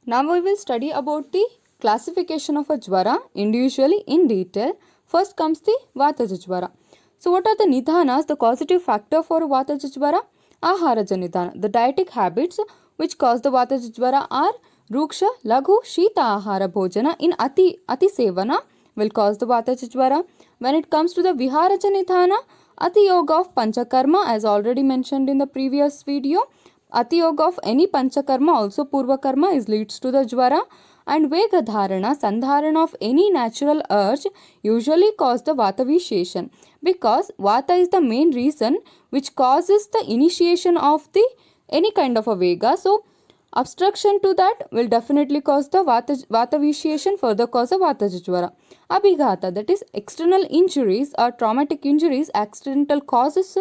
Now we will study about the classification of a jvara individually in detail. First comes the Vataja jvara. So what are the nidhanas, the causative factor for Vataja jvara? Aharaja nidhana. The dietic habits which cause the Vataja jvara are Ruksha, Laghu, Shita Ahara Bhojana in Ati Sevana will cause the Vataja jvara. When it comes to the Viharaja nidhana, Ati Yoga of Panchakarma as already mentioned in the previous video. Ati yoga of any panchakarma, also purvakarma, is leads to the jvara, and vega dharana, sandharana of any natural urge usually cause the vata visheshan, because vata is the main reason which causes the initiation of the any kind of a vega. So obstruction to that will definitely cause the vata visheshan, further cause of vata jvara. Abhighata, that is external injuries or traumatic injuries, accidental causes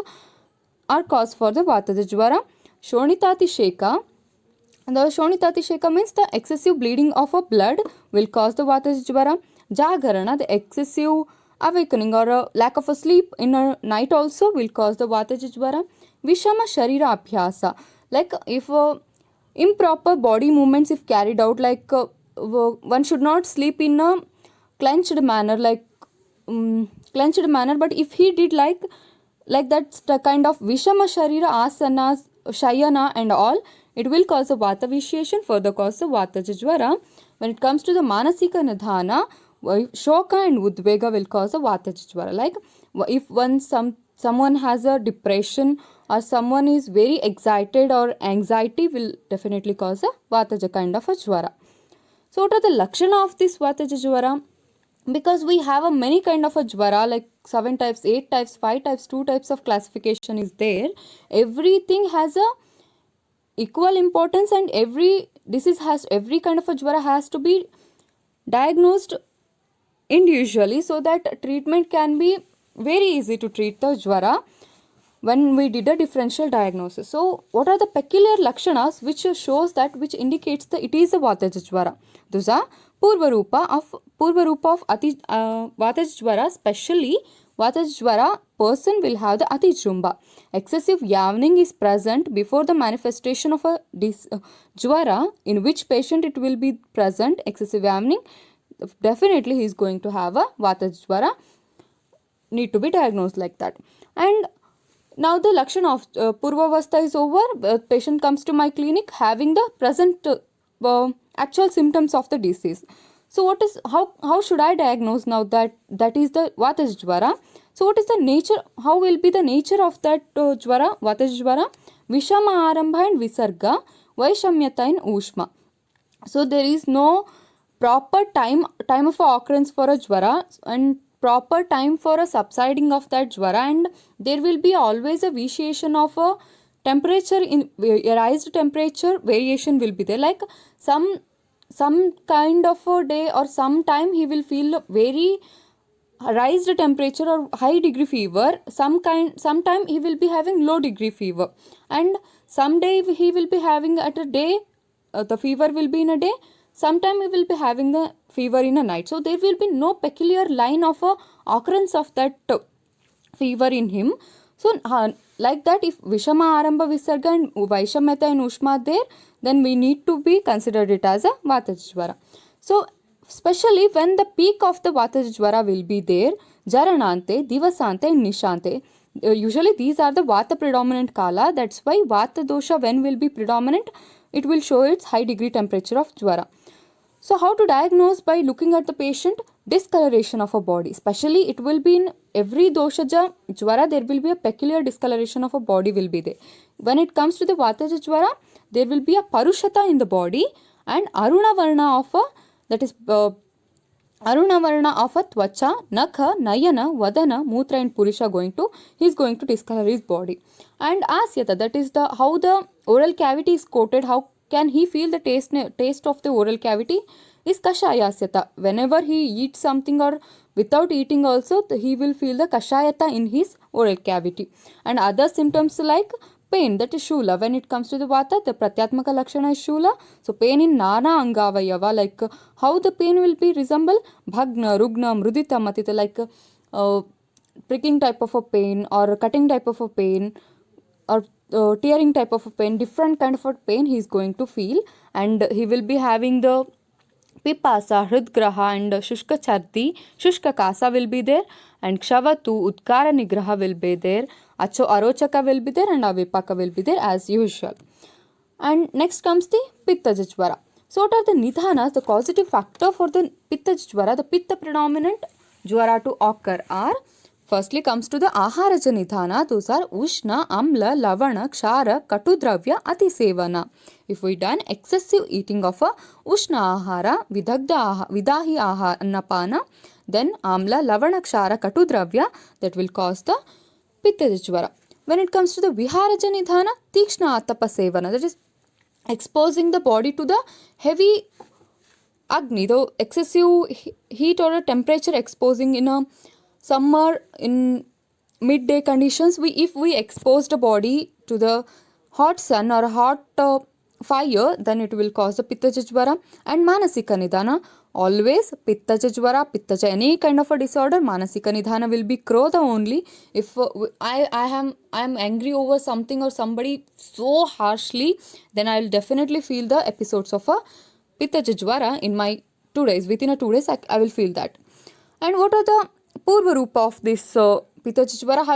are cause for the vata jvara. Shonitati the Shonitati means the excessive bleeding of a blood will cause the Vata jvara. Jagarana, the excessive awakening or a lack of a sleep in a night also will cause the Vata jvara. Vishama Sharira Abhyasa, like if improper body movements if carried out, like one should not sleep in a clenched manner, clenched manner, but if he did like that kind of Vishama Sharira asanas, Shayana and all, it will cause a Vata vitiation, further cause a Vata jvara. When it comes to the Manasika Nidhana, Shoka and Udvega will cause a Vata jvara. Like if someone has a depression or someone is very excited or anxiety will definitely cause a Vata kind of a jvara. So what are the Lakshana of this Vata jvara? Because we have a many kind of a jvara, like 7 types, 8 types, 5 types, 2 types of classification is there. Everything has a equal importance, and every kind of a jvara has to be diagnosed individually, so that treatment can be very easy to treat the jvara when we did a differential diagnosis. So what are the peculiar lakshanas which shows that, which indicates that it is a Vataja jvara? Those are Purva Rupa of Vataja jvara, especially Vataja jvara person will have the Ati Jumba. Excessive yawning is present before the manifestation of a jvara, in which patient it will be present, excessive yawning, definitely he is going to have a Vataja jvara, need to be diagnosed like that. And now the Lakshana of Purvavastha is over. Patient comes to my clinic having the present actual symptoms of the disease. So what is how should I diagnose now that is the Vata jvara? So what is the nature? How will be the nature of that jvara, Vata jvara? Vishama arambha and visarga, Vaishamyata and Ushma. So there is no proper time of occurrence for a jvara and proper time for a subsiding of that jvara, and there will be always a vitiation of a temperature, in raised temperature variation will be there, like some kind of a day or some time he will feel very raised temperature or high degree fever, sometime he will be having low degree fever, and someday he will be having at a day the fever will be in a day, sometime he will be having the fever in a night. So there will be no peculiar line of a occurrence of that fever in him. So like that, if Vishama Aramba Visarga and Vaishamyata and Ushma are there, then we need to be considered it as a Vata jvara. So especially when the peak of the Vata jvara will be there, Jaranante, Divasante and Nishante. Usually these are the Vata predominant kala. That's why Vata dosha when will be predominant, it will show its high degree temperature of jvara. So how to diagnose? By looking at the patient, discoloration of a body, especially it will be in every doshaja jvara, there will be a peculiar discoloration of a body will be there. When it comes to the Vataja jvara, there will be a parushata in the body and aruna varna of a, that is Aruna Varna of a Tvacha, Nakha, Nayana, Vadana, Mutra and Purisha he is going to discolor his body. And Asyata, that is the how the oral cavity is coated, how can he feel the taste of the oral cavity, is Kashayasyata. Whenever he eats something or without eating also, he will feel the Kashayata in his oral cavity. And other symptoms like pain, that is Shula. When it comes to the Vata, the Pratyatmaka Lakshana is Shula. So pain in Nana Angavayava, like how the pain will be resemble Bhagna, Rugna, Mrudita, Matita, like pricking type of a pain or cutting type of a pain, or tearing type of a pain, different kind of a pain he is going to feel, and he will be having the Pipasa, Hridgraha and Shushka Charti, Shushka Kasa will be there, and Kshavatu, Utkara Nigraha will be there, Acho Arochaka will be there, and Avipaka will be there as usual. And next comes the Pitta Jajvara. So what are the Nidhanas, the causative factor for the Pitta Jajvara, the Pitta predominant Jwara to occur are, firstly comes to the Aharaja Nidhana, those are Ushna, Amla, Lavana, Kshara, Katudravya, Atisevana. If we done excessive eating of a Ushna Ahara, Vidahi Ahara, Annapana, then Amla, Lavana, Kshara, Katudravya, that will cause the Pitta Jajvara. When it comes to the Viharaja Nidhana, Tikshna Atapa Sevana, that is exposing the body to the heavy Agni, the excessive heat or a temperature exposing in a summer in midday conditions, if we expose the body to the hot sun or hot fire, then it will cause the Pitta Jajvara. And Manasika Nidhana, always Pitta Jajvara, any kind of a disorder, Manasika Nidhana will be Krodha only. If I am angry over something or somebody so harshly, then I will definitely feel the episodes of a Pitta Jajvara in my 2 days. Within 2 days, I will feel that. And what are the Purva Rupa of this Pitta Jajvara?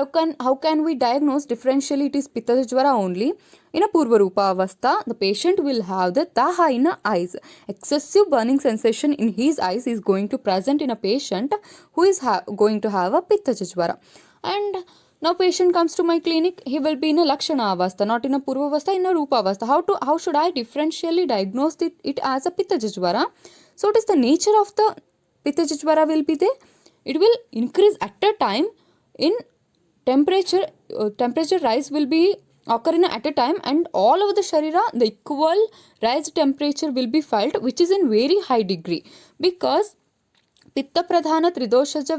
How can we diagnose differentially it is Pitta Jajvara only? In a Purva Rupa Avastha, the patient will have the Taha in the eyes. Excessive burning sensation in his eyes is going to present in a patient who is going to have a Pitta Jajvara. And now patient comes to my clinic, he will be in a Lakshana Avastha, not in a Purva Avastha, in a Rupa Avastha. How should I differentially diagnose it as a Pitta Jajvara? So what is the nature of the Pitta Jajvara will be there? It will increase at a time in temperature. Temperature rise will be occurring at a time, and all over the Sharira the equal rise temperature will be felt, which is in very high degree, because Pitta Pradhana Tridoshaja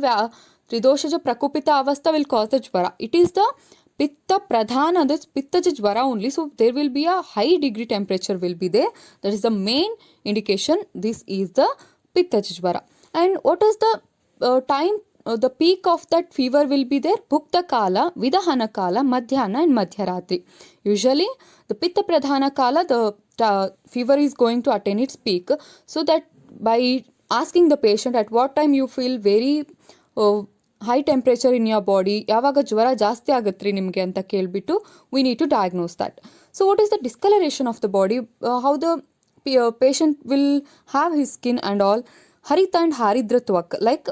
Prakopita Avastha will cause the Jvara. It is the Pitta Pradhana, that's Pitta Jvara only, so there will be a high degree temperature will be there. That is the main indication. This is the Pitta Jvara. And what is the time, the peak of that fever will be there? Bhukta Kala, Vidahana Kala, Madhyana and Madhyaratri. Usually the Pitta Pradhana Kala, the fever is going to attain its peak. So that by asking the patient at what time you feel very high temperature in your body, ಯಾವಾಗ ಜ್ವರ ಜಾಸ್ತಿ ಆಗತ್ರಿ ನಿಮಗೆ ಅಂತ ಕೇಳ್ಬಿಟ್ಟು we need to diagnose that. So what is the discoloration of the body? How the patient will have his skin and all harita and haridra twak, like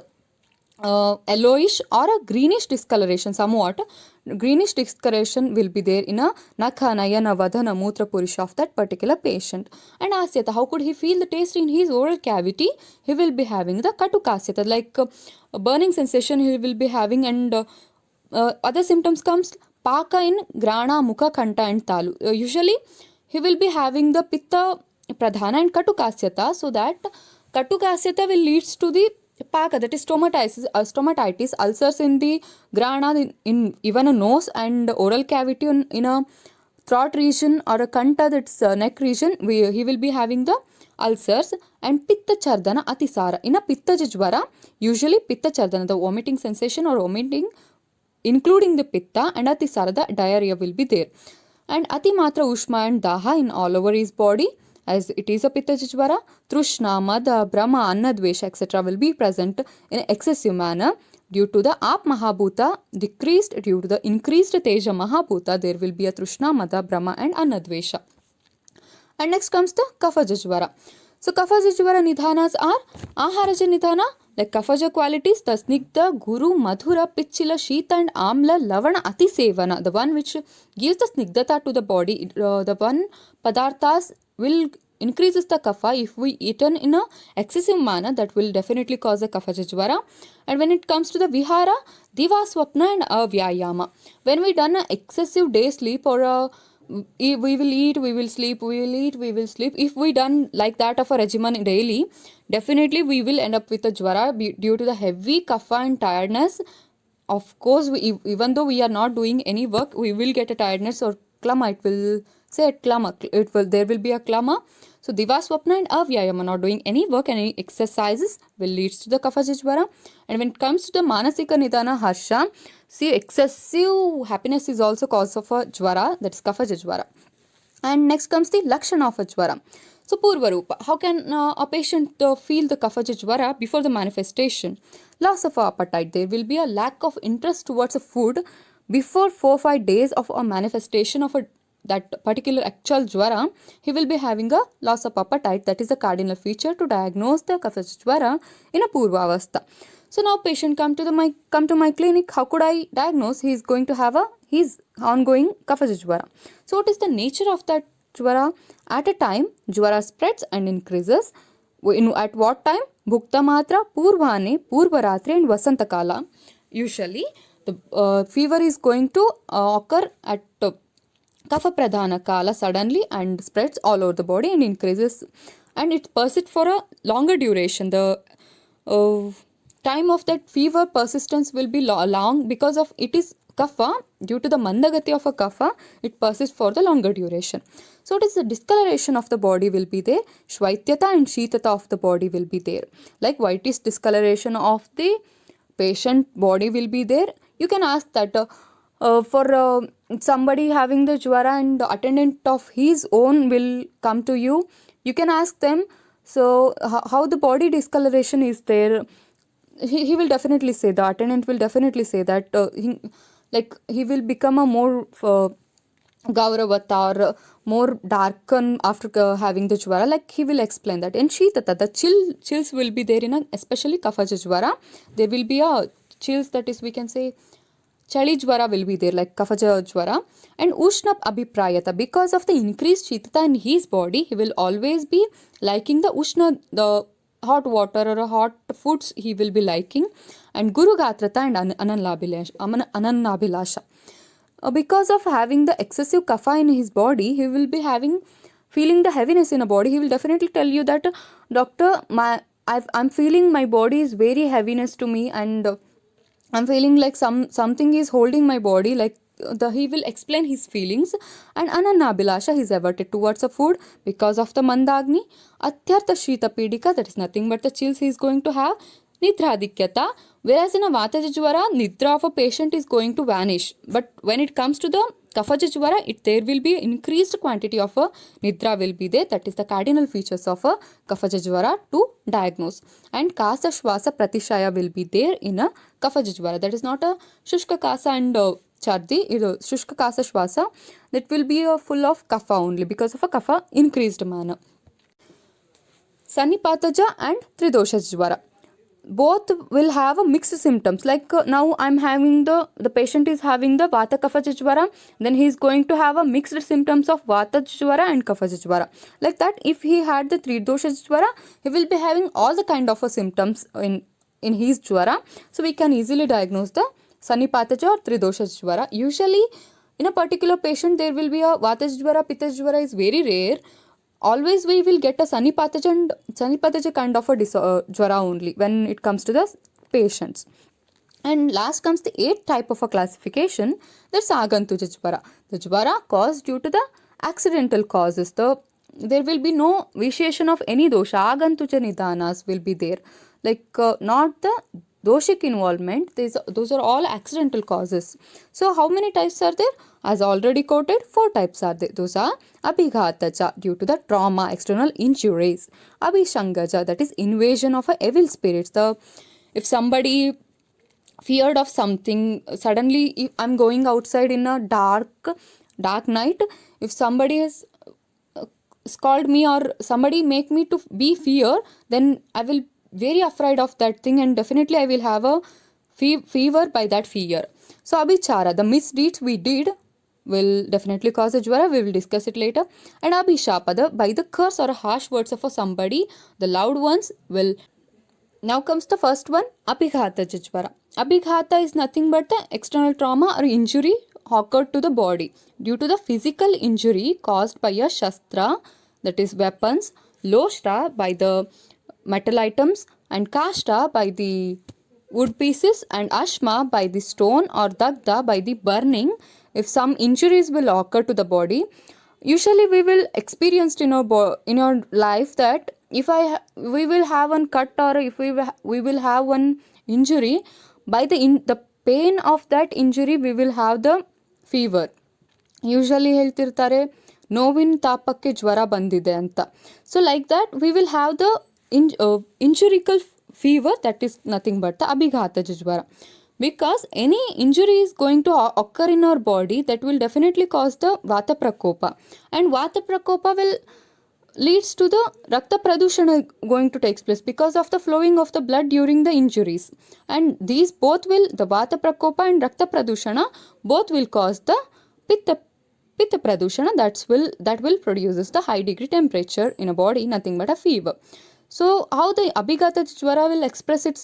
yellowish or a greenish discoloration, somewhat greenish discoloration will be there in a nakha, nayana, vadana, mutra purisha of that particular patient. And asyata, how could he feel the taste in his oral cavity? He will be having the katukasyata, like burning sensation he will be having, and other symptoms comes paka in grana, mukha, kanta and talu. Usually he will be having the pitta pradhana and katukasyata, so that katukasyata will leads to the Paka, that is stomatitis, ulcers in the grana, in even a nose and oral cavity, in a throat region or a kanta, that's neck region, he will be having the ulcers. And Pitta Chardana Atisara, in a Pitta Jajvara, usually Pitta Chardana, the vomiting sensation or vomiting including the Pitta, and Atisara, the diarrhea will be there. And Atimatra Ushma and Daha in all over his body, as it is a Pitta Jajvara. Trushna, Mada, Brahma, Annadvesha, etc. will be present in an excessive manner due to the Ap Mahabhuta decreased, due to the increased Teja Mahabhuta. There will be a Trushna, Mada, Brahma and Annadvesha. And next comes the Kapha Jajvara. So Kapha Jajvara Nidhanas are Aharaja Nidhana, like Kaphaja qualities, the Snigdha, Guru, Madhura, Pichila, Shita and Amla, Lavana, Atisevana, the one which gives the Snigdhata to the body, the one Padarthas will increases the kapha. If we eaten in a excessive manner, that will definitely cause a kapha jajvara. And when it comes to the vihara, diva swapna and avyayama, when we done an excessive day sleep or we will eat, we will sleep, we will eat, we will sleep, if we done like that of a regimen daily, definitely we will end up with a jvara due to the heavy kapha and tiredness. Of course, even though we are not doing any work, we will get a tiredness or klama. It will say klama, there will be a klama. So Diva Swapna and Avyayama, not doing any work and any exercises, will lead to the Kafaja Jwara. And when it comes to the Manasika Nidana Harsha, see, excessive happiness is also cause of a Jwara, that is Kafaja Jwara. And next comes the Lakshana of a Jwara. So Purva Rupa, how can a patient feel the Kafaja Jwara before the manifestation? Loss of appetite. There will be a lack of interest towards a food before 4-5 days of a manifestation of that particular actual Jwara. He will be having a loss of appetite. That is a cardinal feature to diagnose the Kafaja Jwara in a Purva Avastha. So now patient come to my clinic. How could I diagnose? He is going to have his ongoing Kafaja Jwara. So what is the nature of that Jwara? At a time, Jwara spreads and increases. At what time? Bhukta Matra, Purvane, Purvaratri and Vasanta Kala. Usually, the fever is going to occur at Kapha Pradhana Kala suddenly and spreads all over the body and increases, and it persists for a longer duration. The time of that fever persistence will be long because of it is kapha. Due to the mandagati of a kapha, it persists for the longer duration. So it is the discoloration of the body will be there. Shvaityata and Shitata of the body will be there. Like whitish discoloration of the patient body will be there. You can ask that for somebody having the Jwara and the attendant of his own will come to you. You can ask them, so how the body discoloration is there. He will definitely say, the attendant will definitely say that he will become a more Gauravata or more darken after having the Jwara. Like he will explain that. And Shitata, the chills will be there in especially Kafaja Jwara. There will be a chills, that is we can say Chali Jwara will be there, like Kafaja Jwara. And Ushna Abhiprayata, because of the increased Shitata in his body, he will always be liking the Ushna, the hot water or hot foods he will be liking. And Guru Gatrata and Anannabhilasha. Because of having the excessive kapha in his body, he will be feeling the heaviness in a body. He will definitely tell you that, doctor, I'm feeling my body is very heaviness to me, and I'm feeling like something is holding my body. Like he will explain his feelings. And Anannabhilasha, he is averted towards a food because of the Mandagni. Atyartha Shita Pidika, that is nothing but the chills he is going to have. Nidradhikyata, whereas in a Vataja Jwara, Nidra of a patient is going to vanish. But when it comes to the Kafaja Jwara, there will be increased quantity of a Nidra will be there. That is the cardinal features of a Kafaja Jwara to diagnose. And Kasa Shwasa Pratishaya will be there in a Kafaja Jwara. That is not a Shushka Kasa and Chardi, Shushka Kasa Shwasa. That will be full of Kapha only because of a Kapha increased manner. Sannipataja and Tridosha Jwara. Both will have a mixed symptoms. Like now I'm having the patient is having the Vata Kafaja Jwara, then he is going to have a mixed symptoms of Vata Jwara and Kafaja Jwara. Like that, if he had the Tridosha Jwara, he will be having all the kind of symptoms in his Jwara. So we can easily diagnose the Sannipataja or Tridosha Jwara. Usually in a particular patient there will be a Vata Jwara, Pitta Jwara is very rare. Always we will get a Sannipataja kind of a Jwara only when it comes to the patients. And last comes the 8th type of a classification, that's Agantuja Jwara. The Jwara caused due to the accidental causes. There will be no vitiation of any dosha. Agantuja Nidanas will be there. Like not the doshik involvement. Those are all accidental causes. So how many types are there? As already quoted, 4 types are there. Those are Abhighataja, due to the trauma, external injuries. Abhishangaja, that is invasion of evil spirits. If somebody feared of something, suddenly if I'm going outside in a dark night, if somebody has scalded me or somebody make me to be fear, then I will very afraid of that thing, and definitely I will have a fever by that fear. So Abhichara, the misdeeds we did will definitely cause a Jwara. We will discuss it later. And Abhishapa, by the curse or harsh words of somebody, the loud ones will. Now comes the first one, Abhighata Jwara. Abhighata is nothing but the external trauma or injury occurred to the body due to the physical injury caused by a Shastra, that is weapons, Loshra by the metal items, and Kashta by the wood pieces, and Ashma by the stone, or Dagda by the burning. If some injuries will occur to the body, Usually we will experienced in in our life that if we will have one cut, or if we will have one injury, by the pain of that injury we will have the fever. Usually ಹೇಳ್ತಿರ್ತಾರೆ ನೋವಿನ ತಾಪಕ್ಕೆ ಜ್ವರ ಬಂದಿದೆ ಅಂತ. So like that we will have the injurical fever, that is nothing but the abhighataja jwara. Because any injury is going to occur in our body, that will definitely cause the vata prakopa, and vata prakopa will leads to the rakta pradushana going to take place because of the flowing of the blood during the injuries, and these both will, the vata prakopa and rakta pradushana, both will cause the pitta pradushana, that will produces the high degree temperature in a body, nothing but a fever. So how the abhighata jwara will express its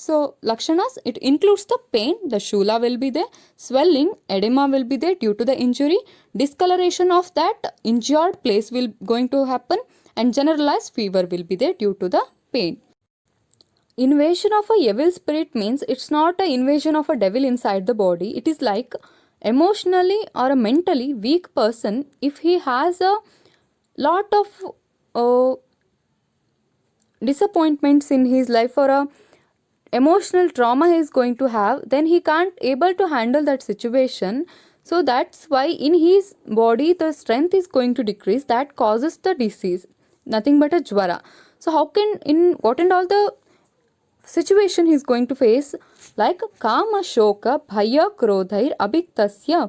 lakshanas? It includes the pain, the shula will be there, swelling, edema will be there due to the injury, discoloration of that injured place will going to happen, and generalized fever will be there due to the pain. Invasion of a evil spirit means it's not an invasion of a devil inside the body. It is like emotionally or a mentally weak person, if he has a lot of disappointments in his life, or a emotional trauma he is going to have, then he can't able to handle that situation. So that's why in his body the strength is going to decrease, that causes the disease, nothing but a jwara. So how can, in what and all the situation he is going to face, like kama shoka bhaya krodhair abhiktasya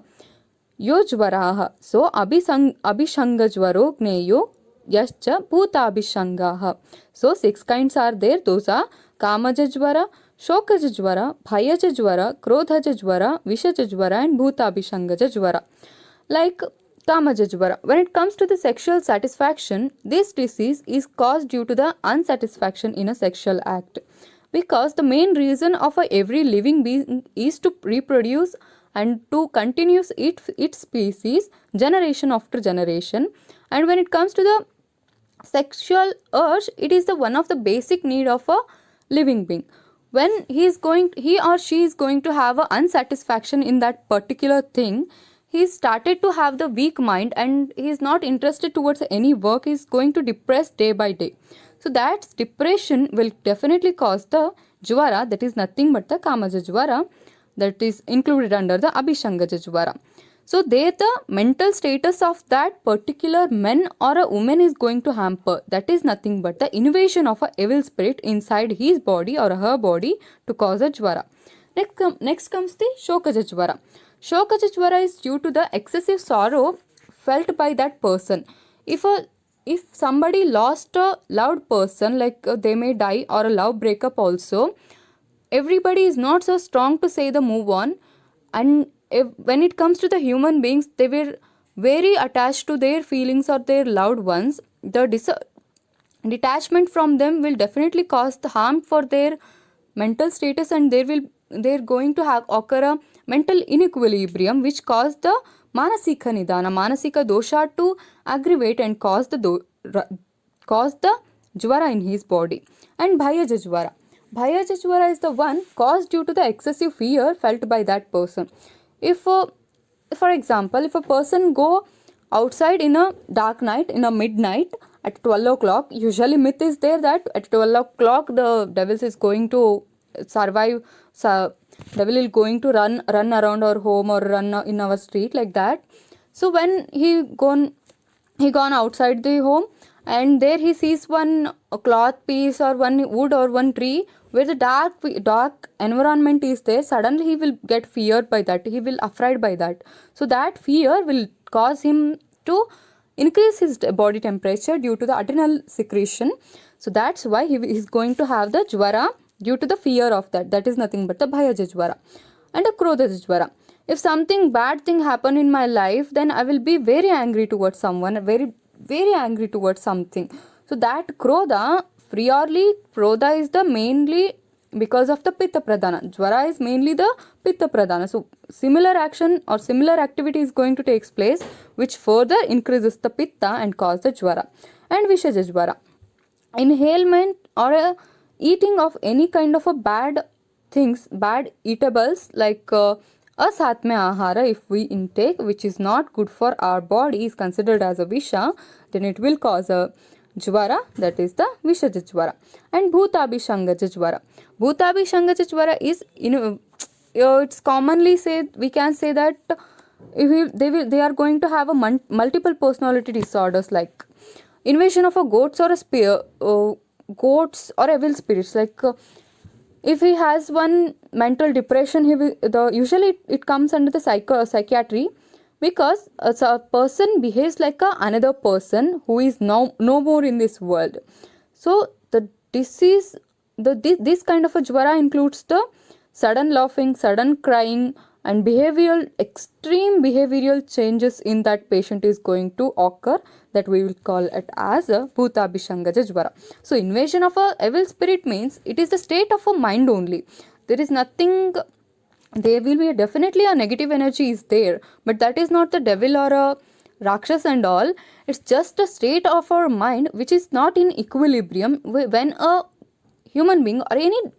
yo jwaraha. So abhishanga jwaro gneyo yascha bhutabhishangaha. So 6 kinds are there. Those are kamaja jwara, shokaja jwara, bhayaja jwara, krodhaja jwara, vishaja jwara, and bhutabhishangaja jwara. Like kamaja jwara, when it comes to the sexual satisfaction, this disease is caused due to the unsatisfaction in a sexual act, because the main reason of every living being is to reproduce and to continue its species generation after generation. And when it comes to the sexual urge, it is the one of the basic need of a living being. When he or she is going to have a unsatisfaction in that particular thing, he started to have the weak mind, and he is not interested towards any work, he is going to depress day by day. So that depression will definitely cause the jwara, that is nothing but the kamaja jwara, that is included under the abhishangaja jwara. So there the mental status of that particular man or a woman is going to hamper, that is nothing but the invasion of a evil spirit inside his body or her body to cause a jwara. Next comes the shokaja jwara. Shokaja jwara is due to the excessive sorrow felt by that person. If somebody lost a loved person, like they may die, or a love breakup also, everybody is not so strong to say the move on. And when it comes to the human beings, they were very attached to their feelings or their loved ones. The detachment from them will definitely cause the harm for their mental status, and they're going to have occur a mental inequilibrium, which cause the manasika nidana, manasika dosha to aggravate and cause the jwara in his body. And bhayaja jwara, bhayaja jwara is the one caused due to the excessive fear felt by that person. If for example, if a person go outside in a dark night, in a midnight at 12 o'clock, usually myth is there that at 12 o'clock the devil is going to survive, devil is going to run around our home or run in our street, like that. So when he gone outside the home, and there he sees one cloth piece or one wood or one tree where the dark environment is there, suddenly he will get feared by that, he will afraid by that. So that fear will cause him to increase his body temperature due to the adrenal secretion. So that's why he is going to have the jwara due to the fear of that. That is nothing but the bhayaja jwara. And a krodhaja jwara, if something bad thing happen in my life, then I will be very angry towards someone, very angry towards something. So that krodha is the mainly because of the pitta pradhana. Jwara is mainly the pitta pradhana. So similar action or similar activity is going to take place, which further increases the pitta and cause the jwara. And vishaja jwara, inhalation or eating of any kind of a bad things, bad eatables, like Asatmya ahara, if we intake which is not good for our body, is considered as a visha, then it will cause a jvara, that is the vishaja jvara. And bhutabhishangaja jvara. Bhutabhishangaja jvara is, it's commonly said, we can say that if they are going to have a multiple personality disorders like invasion of a goats or a spear, goats or evil spirits, like if he has one mental depression, usually it comes under the psychiatry, because a person behaves like another person who is no more in this world. So the disease, this kind of a jvara includes the sudden laughing, sudden crying, and extreme behavioral changes in that patient is going to occur, that we will call it as a bhutabhishangaja jvara. So invasion of a evil spirit means it is the state of a mind only. There is nothing, there will be definitely a negative energy is there, but that is not the devil or a rakshas and all. It's just a state of our mind which is not in equilibrium. When a human being or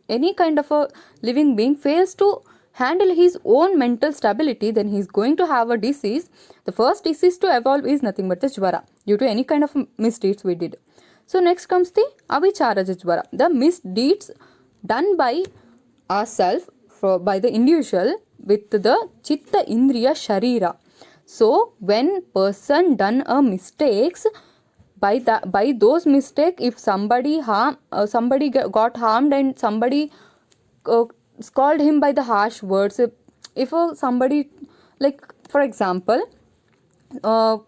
any kind of a living being fails to handle his own mental stability, then he is going to have a disease. The first disease to evolve is nothing but the jvara, due to any kind of misdeeds we did. So next comes the avicharaj jvara, the misdeeds done by ourselves, by the individual, with the chitta indriya sharira. So when person done a mistakes, by those mistake, if somebody got harmed and somebody called him by the harsh words, if somebody, like for example,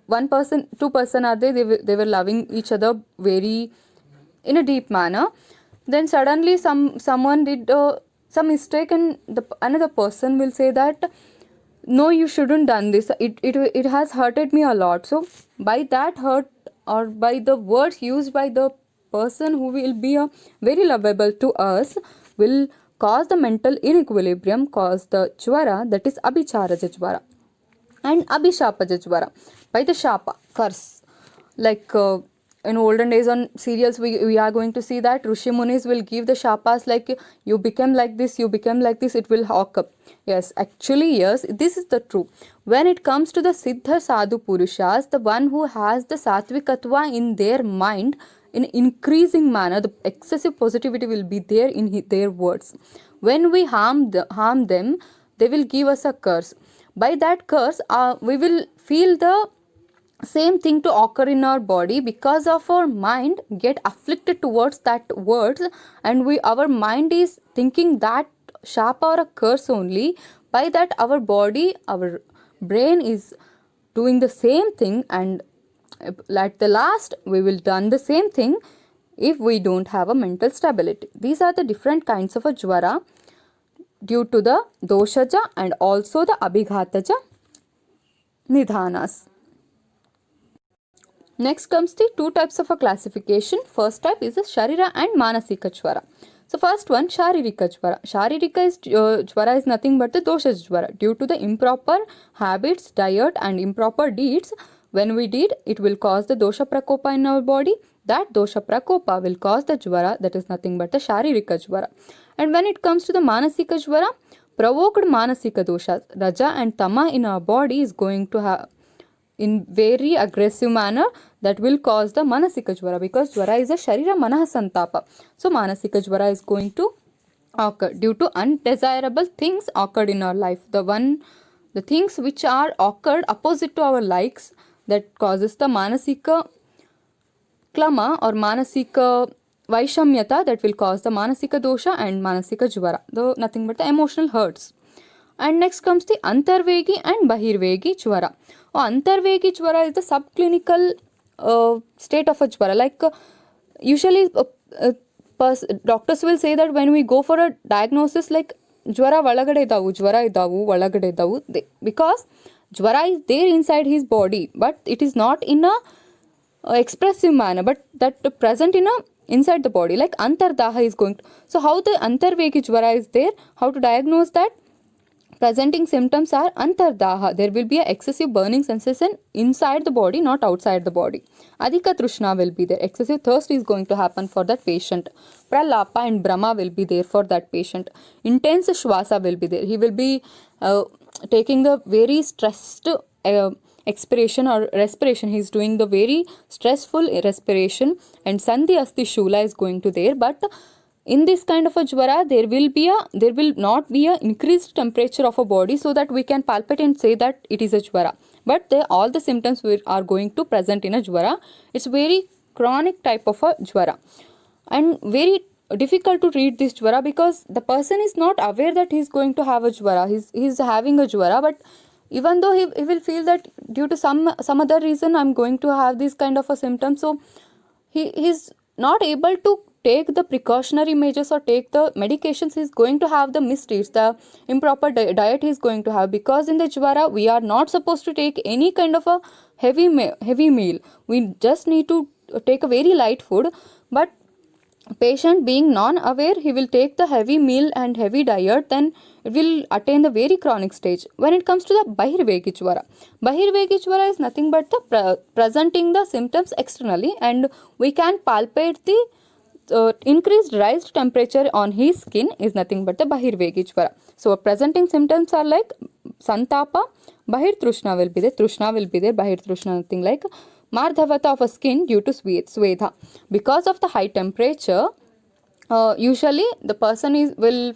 one person, two person are there, they were loving each other very in a deep manner, then suddenly someone did some mistake, and another person will say that no, you shouldn't done this, it has hurted me a lot. So by that hurt, or by the words used by the person who will be very lovable to us, will cause the mental inequilibrium, cause the jvara, that is abhicharaja jvara. And abhishapaja jvara, by the shapa, curse. Like in olden days on serials, we are going to see that Rishi Munis will give the shapas like, you become like this, you become like this, it will hawk up. Yes, actually, yes, this is the true. When it comes to the Siddha Sadhu Purushas, the one who has the Satvikatva in their mind in increasing manner, the excessive positivity will be there in their words. When we harm them, they will give us a curse. By that curse, we will feel the same thing to occur in our body, because of our mind get afflicted towards that words, and our mind is thinking that sharp or a curse only. By that our body, our brain is doing the same thing, and at the last we will done the same thing if we don't have a mental stability. These are the different kinds of a jvara due to the doshaja and also the abhighataja nidhanas. Next comes the two types of a classification. First type is the Sharira and Manasika Jvara. So first one, Sharirika Jvara. Sharirika Jvara is nothing but the Dosha Jvara. Due to the improper habits, diet and improper deeds, when we did, it will cause the Dosha Prakopa in our body. That Dosha Prakopa will cause the Jvara, that is nothing but the Sharirika Jvara. And when it comes to the Manasika Jvara, provoked Manasika Doshas, Raja and Tama in our body is going to have in very aggressive manner, that will cause the manasika jvara, because jvara is a sharira manaha santapa. So manasika jvara is going to occur due to undesirable things occurred in our life. The things which are occurred opposite to our likes, that causes the manasika klama or manasika vaishamyata, that will cause the manasika dosha and manasika jvara, though nothing but the emotional hurts. And next comes the Antarvegi and Bahirvegi Jvara. Antarvegi Jvara is the subclinical state of a Jvara. Like usually doctors will say that when we go for a diagnosis, like Jvara valagade idavu, because Jvara is there inside his body, but it is not in a expressive manner, but that present in a inside the body, like Antardaha is going to. So how the Antarvegi Jvara is there, how to diagnose that? Presenting symptoms are Antardaha. There will be an excessive burning sensation inside the body, not outside the body. Adhika Trishna will be there. Excessive thirst is going to happen for that patient. Pralapa and Brahma will be there for that patient. Intense Shwasa will be there. He will be taking the very stressed expiration or respiration. He is doing the very stressful respiration, and Sandhi Asti Shula is going to there. But in this kind of a jwara, there will not be a increased temperature of a body so that we can palpate and say that it is a jwara. But all the symptoms are going to present in a jwara. It's very chronic type of a jwara, and very difficult to treat this jwara because the person is not aware that he is going to have a jwara. He's having a jwara, but even though he will feel that due to some other reason I'm going to have this kind of a symptom, so he's not able to take the precautionary measures or take the medications. He's going to have the misdeeds, the improper diet he's going to have, because in the jwara we are not supposed to take any kind of a heavy meal. We just need to take a very light food. But patient being non-aware, he will take the heavy meal and heavy diet, then it will attain the very chronic stage. When it comes to the Bahirvegi Jwara is nothing but the presenting the symptoms externally, and we can palpate the increased raised temperature on his skin is nothing but the Bahirvegi Jwara. So presenting symptoms are like Santapa, Bahir Trushna will be there, Bahir Trushna, nothing like Mardhavata of a skin due to Swedha. Because of the high temperature, usually the person will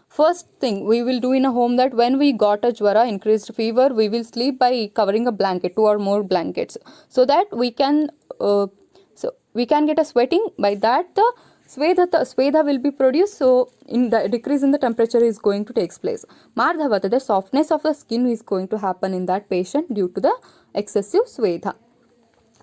first thing we will do in a home, that when we got a jwara, increased fever, we will sleep by covering a blanket, 2 or more blankets, so that we can get a sweating. By that the Swedha will be produced, so in the decrease in the temperature is going to take place. Mardhavata, the softness of the skin is going to happen in that patient due to the excessive Swedha.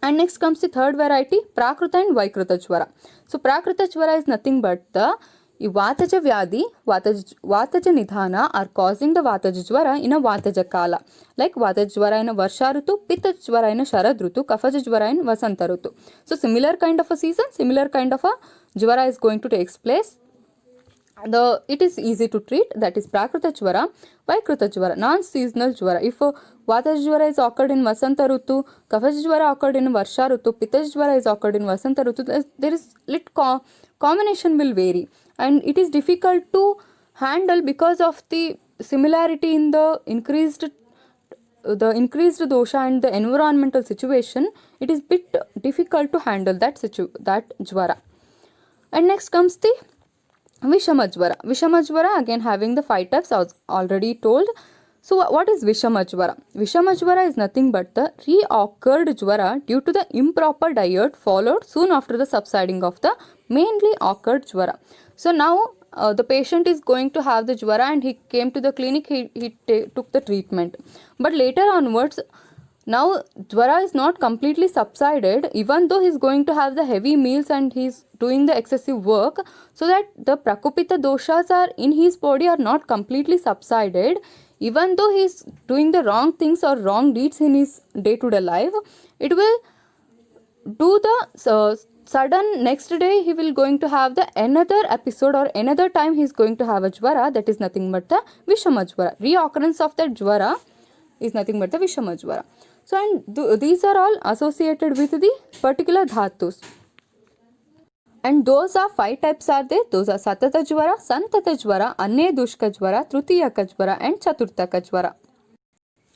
And next comes the third variety, Prakruta and Vaikruta Jwara. So Prakruta Jwara is nothing but the Vataja Vyadi, Vataja Nidhana are causing the Vataja Jwara in a Vataja Kala. Like Vataja Jwara in a Varsha Rutu, Pitta Jwara in a Sharad Rutu, Kafaja Jwara in Vasanta Rutu. So similar kind of a season, similar kind of a Jwara is going to take place. It is easy to treat, that is Prakruta Jwara. Vaikruta Jwara, non-seasonal Jwara. If Vataja Jwara is occurred in Vasanta Rutu, Kafaja Jwara occurred in Varsha Rutu, Pitta Jwara is occurred in Vasanta Rutu, there is combination will vary, and it is difficult to handle because of the similarity in the increased dosha and the environmental situation. It is bit difficult to handle that jwara. And next comes the Vishama Jwara. Vishama Jwara, again having the 5 types, I was already told. So what is Vishama Jwara? Vishama Jwara is nothing but the reoccurred Jwara due to the improper diet followed soon after the subsiding of the mainly occurred Jwara. So now the patient is going to have the Jwara, and he came to the clinic, he took the treatment. But later onwards, now Jwara is not completely subsided, even though he is going to have the heavy meals and he is doing the excessive work, so that the Prakupita doshas are in his body are not completely subsided. Even though he is doing the wrong things or wrong deeds in his day-to-day life, it will do the sudden next day he will going to have the another episode, or another time he is going to have a Jwara, that is nothing but the Vishama Jwara. Reoccurrence of that Jwara is nothing but the Vishama Jwara. So, and these are all associated with the particular dhatus. And those are 5 types are there. Those are Satata Jwara, Santata Jwara, Annedushka Jwara, Trutiyaka Jwara and Chaturtaka Jwara.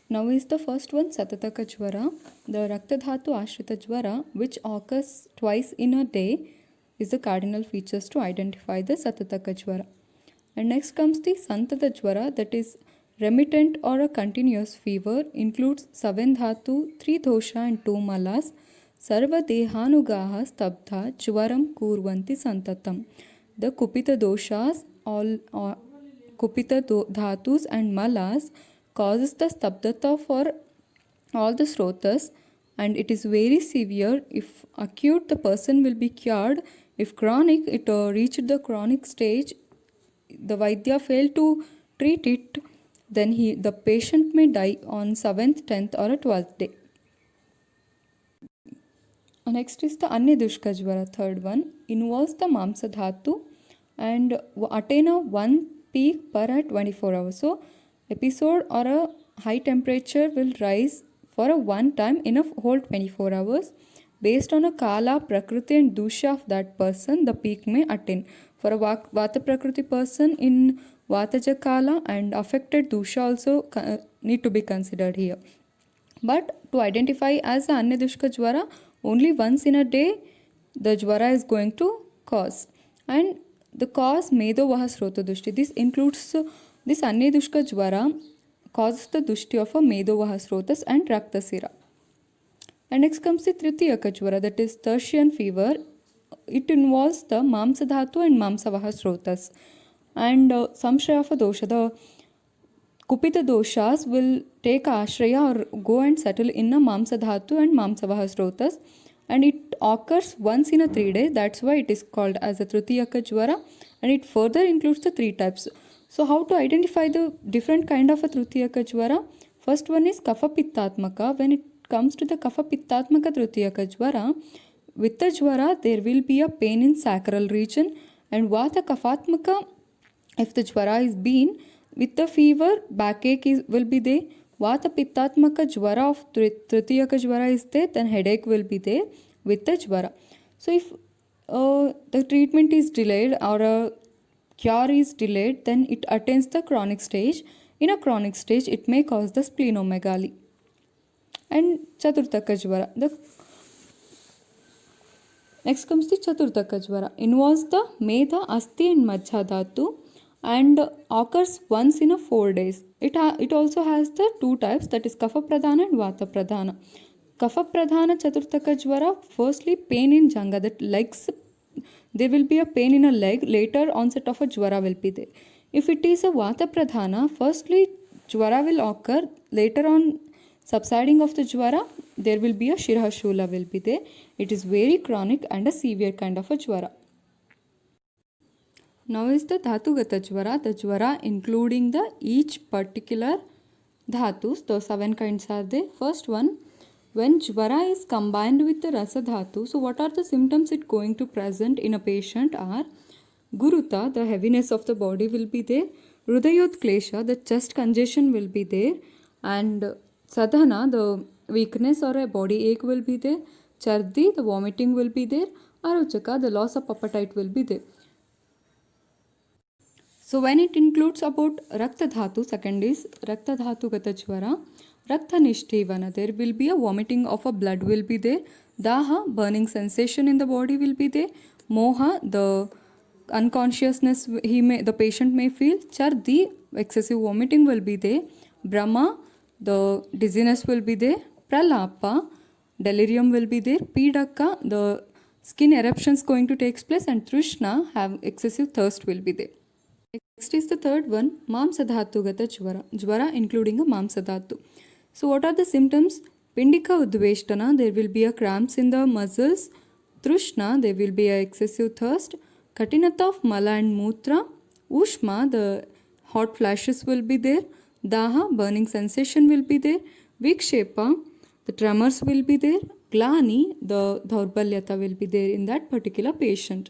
Now is the first one, Satataka Jwara. The Raktadhatu Ashrita Jwara, which occurs twice in a day, is the cardinal features to identify the Satataka Jwara. And next comes the Santata Jwara, that is remittent or a continuous fever, includes 7 dhatu, 3 dosha and 2 malas. Sarva dehanugaha stabdha jwaram kurvanti santatam. The kupita doshas, all kupita dhatus and malas causes the stabdhata for all the srotas, and it is very severe. If acute, the person will be cured. If chronic, it reached the chronic stage, the Vaidya failed to treat it, then the patient may die on 7th, 10th or 12th day. Next is the Annedushka Jwara, third one, involves the Mamsa Dhatu and attain a 1 peak per 24 hours. So episode or a high temperature will rise for a one time in a whole 24 hours. Based on a Kala, Prakriti and Dusha of that person, the peak may attain. For a Vata Prakriti person, in Vatajakala and affected dosha also need to be considered here. But to identify as a Anyadushka Jwara, only once in a day the Jwara is going to cause. And the cause Medo Vahasrota Dushti. This includes this Anyadushka Jwara causes the Dushti of a Medo Vahasrotas and Raktasira. And next comes the Tritiyaka Jwara, that is tertian fever. It involves the Mamsa Dhatu and Mamsa Vahasrotas. And Samshrayafa Dosha, the Kupita doshas will take ashraya or go and settle in a Mamsa Dhatu and Mamsa Vahasrotas, and it occurs once in a 3 days. That's why it is called as a Tritiyaka Jwara, and it further includes the 3 types. So how to identify the different kind of a Tritiyaka Jwara? First one is Kapha Pittatmaka. When it comes to the Kapha Pittatmaka Tritiyaka Jwara, with the Jwara there will be a pain in sacral region, and Vata Kaphatmaka, if the Jwara is been with the fever, backache will be there. Vata Pittatmaka Jwara of Tritiyaka Jwara is there, then headache will be there with the Jwara. So if the treatment is delayed or a cure is delayed, then it attains the chronic stage. In a chronic stage, it may cause the splenomegaly. And Chaturtaka Jwara. Next comes the Chaturtaka Jwara. Involves the Medha, Asti and Majja Dhatu and occurs once in a 4 days. It also has the 2 types, that is Kapha Pradhana and Vata Pradhana. Kapha Pradhana Chaturtaka Jwara, firstly pain in Janga, that legs, there will be a pain in a leg, later onset of a Jwara will be there. If it is a Vata Pradhana, firstly Jwara will occur, later on subsiding of the Jwara, there will be a Shirahashula will be there. It is very chronic and a severe kind of a Jwara. Now is the Dhatugata Jwara, the Jwara including the each particular Dhatus. The 7 kinds are there. First one, when Jwara is combined with the Rasa Dhatu, so what are the symptoms it going to present in a patient are Guruta, the heaviness of the body will be there, Hrudayotklesha, the chest congestion will be there, and Sadhana, the weakness or a body ache will be there, Chardi, the vomiting will be there, Arochaka, the loss of appetite will be there. So when it includes about Rakta Dhatu, second is Rakta Dhatu Gata Jwara, Rakta Nishtivana, there will be a vomiting of a blood will be there, Daha, burning sensation in the body will be there, Moha, the unconsciousness the patient may feel, Chardi, excessive vomiting will be there, Brahma, the dizziness will be there, Pralapa, delirium will be there, Pidaka, the skin eruptions going to take place, and Trishna, have excessive thirst will be there. Next is the third one, Mamsa Dhatu Gata Jwara. Jwara including a Mamsa Dhatu. So what are the symptoms? Pindika Udveshtana, there will be a cramps in the muscles. Trishna, there will be a excessive thirst. Katinata of Mala and Mutra. Ushma, the hot flashes will be there. Daha, burning sensation will be there. Vikshepa, the tremors will be there. Glani, the dhaurbalyata will be there in that particular patient.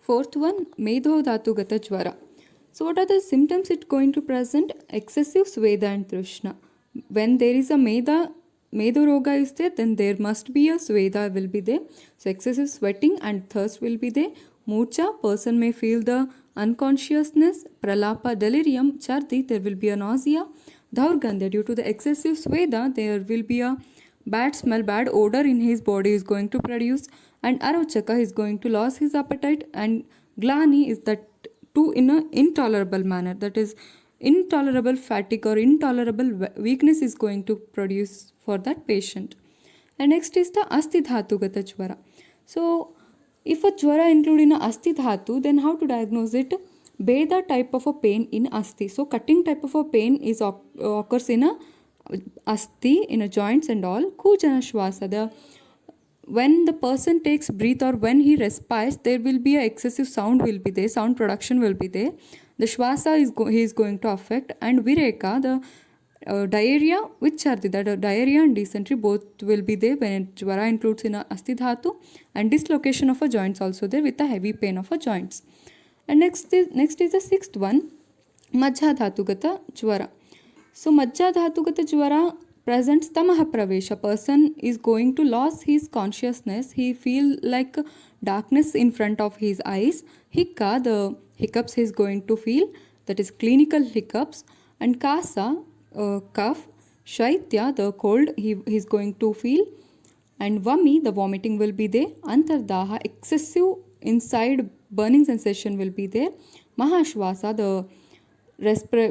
Fourth one, Medho Dhatu Gata Jwara. So what are the symptoms it going to present? Excessive Sweda and Trishna. When there is a Medho Roga is there, then there must be a Sweda will be there. So excessive sweating and thirst will be there. Murcha, person may feel the unconsciousness. Pralapa, delirium. Chardi, there will be a nausea. Dhaurgandhya, due to the excessive Sweda, there will be a bad smell, bad odor in his body is going to produce. And Arochaka is going to lose his appetite. And Glani is that too in an intolerable manner, that is intolerable fatigue or intolerable weakness is going to produce for that patient. And next is the Asti Dhatu Gata Jwara. So if a Jwara include in a Asti Dhatu, then how to diagnose it? Beda type of a pain in Asti. So cutting type of a pain is occurs in a Asti, in a joints and all. Kujana Shwasa, when the person takes breath or when he respires, there will be a excessive sound will be there, sound production will be there. The Shwasa he is going to affect, and Vireka, the diarrhea with Chardi, that diarrhea and dysentery both will be there when Jwara includes in a Asti Dhatu, and dislocation of a joints also there with a heavy pain of a joints. And next is the sixth one, Majja Dhatu Gata Jwara. So Majja Dhatu Gata Jwara presents Tamaha Pravesh. A person is going to lose his consciousness. He feel like darkness in front of his eyes. Hikka, the hiccups he is going to feel. that is clinical hiccups, and Kasa, cough, Shaitya, the cold he's going to feel, and Vami, the vomiting will be there, Antardaha, excessive inside burning sensation will be there, Mahashvasa, the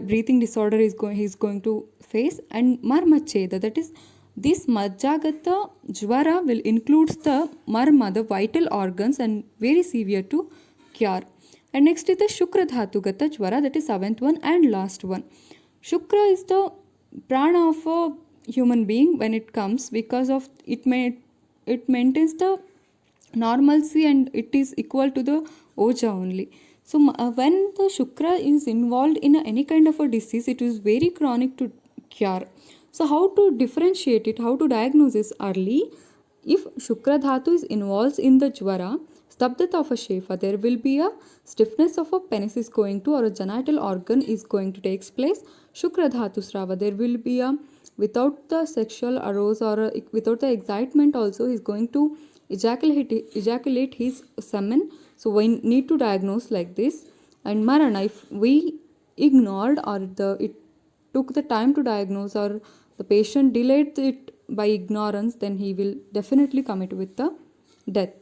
breathing disorder he's going to face, and Marmacheda, that is this Majjagata Jvara will includes the Marma, the vital organs, and very severe to cure. And next is the Shukra Dhatu Gata Jvara, that is seventh one and last one. Shukra is the prana of a human being when it comes, because of it maintains the normalcy and it is equal to the oja only. So when the shukra is involved in any kind of a disease, it is very chronic to cure. So how to differentiate it, how to diagnose this early? If shukra dhatu is involved in the jvara, stabdata of a shefa, there will be a stiffness of a penis is going to, or a genital organ is going to take place. Shukra dhatu srava, there will be a, without the sexual arousal or without the excitement also, is going to ejaculate his semen. So we need to diagnose like this. And marana, if we ignored, or it took the time to diagnose, or the patient delayed it by ignorance, then he will definitely commit with the death.